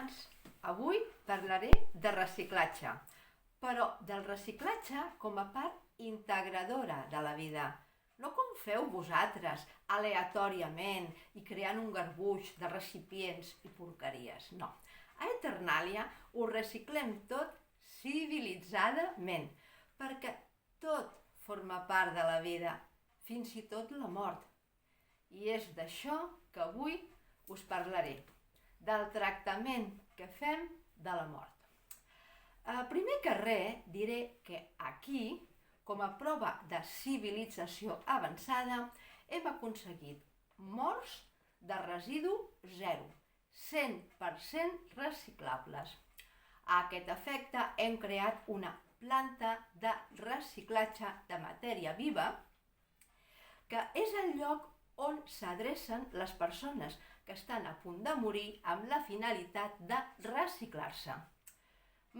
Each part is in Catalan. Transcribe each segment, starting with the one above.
abans, avui parlaré de reciclatge, però del reciclatge com a part integradora de la vida. No com feu vosaltres, aleatòriament i creant un garbuix de recipients i porqueries, no. A Eternàlia ho reciclem tot civilitzadament, perquè tot forma part de la vida, fins i tot la mort. I és d'això que avui us parlaré, del tractament que fem de la mort. Primer que res, diré que aquí, com a prova de civilització avançada, hem aconseguit morts de residu zero, 100% reciclables. A aquest efecte hem creat una planta de reciclatge de matèria viva, que és el lloc on s'adrecen les persones que estan a punt de morir amb la finalitat de reciclar-se.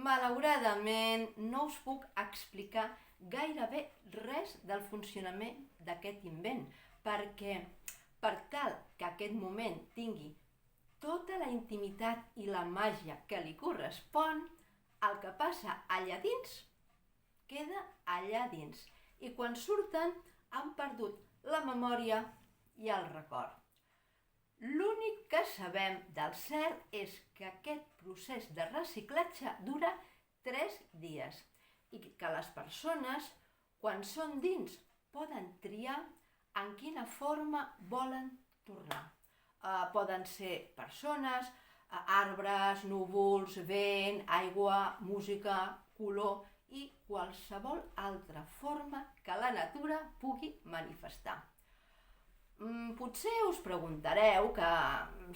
Malauradament no us puc explicar gairebé res del funcionament d'aquest invent, perquè per tal que aquest moment tingui tota la intimitat i la màgia que li correspon, el que passa allà dins queda allà dins, i quan surten han perdut la memòria i el record. L'únic que sabem del cert és que aquest procés de reciclatge dura 3 dies i que les persones, quan són dins, poden triar en quina forma volen tornar. Poden ser persones, arbres, núvols, vent, aigua, música, color i qualsevol altra forma que la natura pugui manifestar. Potser us preguntareu que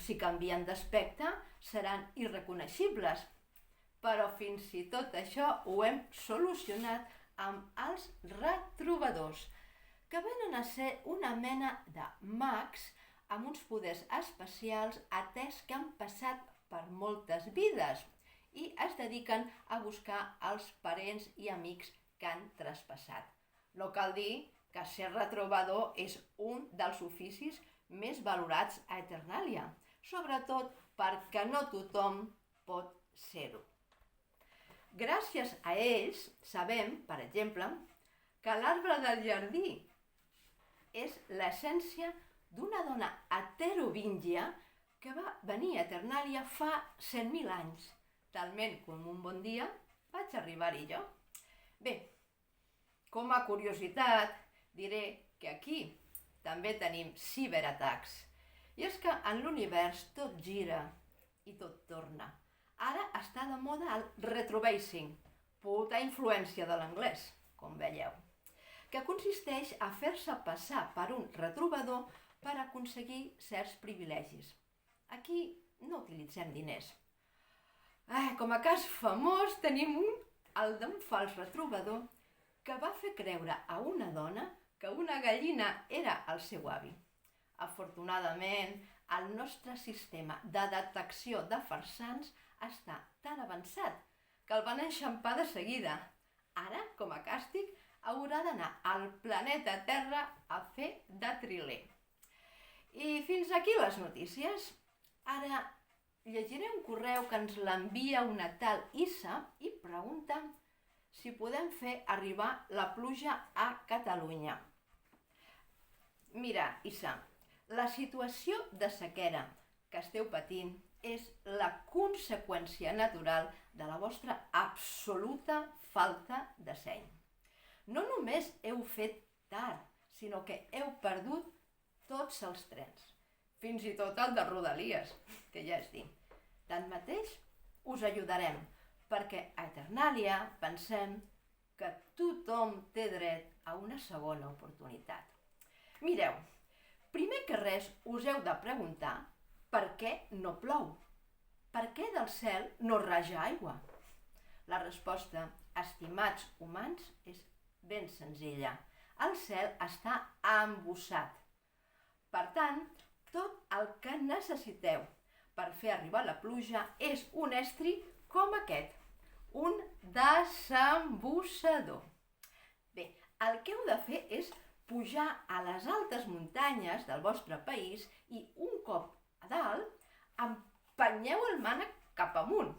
si canvien d'aspecte seran irreconeixibles, però fins i tot això ho hem solucionat amb els retrobadors, que venen a ser una mena de mags amb uns poders especials atès que han passat per moltes vides i es dediquen a buscar els parents i amics que han traspassat. No cal dir que ser retrobador és un dels oficis més valorats a Eternàlia, sobretot perquè no tothom pot ser-ho. Gràcies a ells sabem, per exemple, que l'arbre del jardí és l'essència d'una dona heterovíngia que va venir a Eternàlia fa 100.000 anys, talment com un bon dia vaig arribar-hi jo. Bé, com a curiositat, diré que aquí també tenim ciberatacs. I és que en l'univers tot gira i tot torna. Ara està de moda el retrobasing, puta influència de l'anglès, com veieu, que consisteix a fer-se passar per un retrobador per aconseguir certs privilegis. Aquí no utilitzem diners. Com a cas famós tenim el d'un fals retrobador que va fer creure a una dona que una gallina era el seu avi. Afortunadament, el nostre sistema de detecció de farsants està tan avançat que el van enxampar de seguida. Ara, com a càstig, haurà d'anar al planeta Terra a fer de triler. I fins aquí les notícies. Ara llegiré un correu que ens l'envia una tal Issa i pregunta si podem fer arribar la pluja a Catalunya. Mira, Issa, la situació de sequera que esteu patint és la conseqüència natural de la vostra absoluta falta de seny. No només heu fet tard, sinó que heu perdut tots els trens, fins i tot el de Rodalies, que ja és dir. Tanmateix, us ajudarem, perquè a Eternàlia pensem que tothom té dret a una segona oportunitat. Mireu, primer que res us heu de preguntar per què no plou, per què del cel no raja aigua. La resposta, estimats humans, és ben senzilla. El cel està embussat. Per tant, tot el que necessiteu per fer arribar la pluja és un estri com aquest, un desembussador. Bé, el que heu de fer és pujar a les altes muntanyes del vostre país i un cop a dalt empenyeu el mànec cap amunt.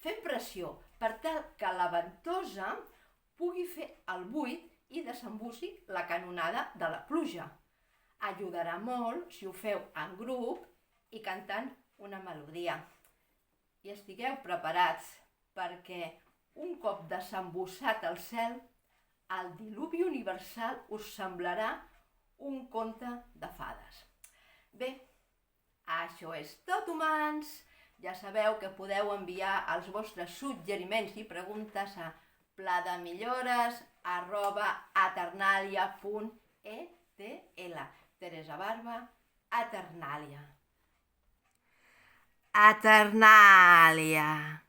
Fem pressió per tal que la ventosa pugui fer el buit i desembussi la canonada de la pluja. Ajudarà molt si ho feu en grup i cantant una melodia. I estigueu preparats perquè un cop desembussat el cel, el diluvi universal us semblarà un conte de fades. Bé, això és tot, humans! Ja sabeu que podeu enviar els vostres suggeriments i preguntes a plademillores@aternalia.etl. Teresa Barba, Aternalia. Aternalia.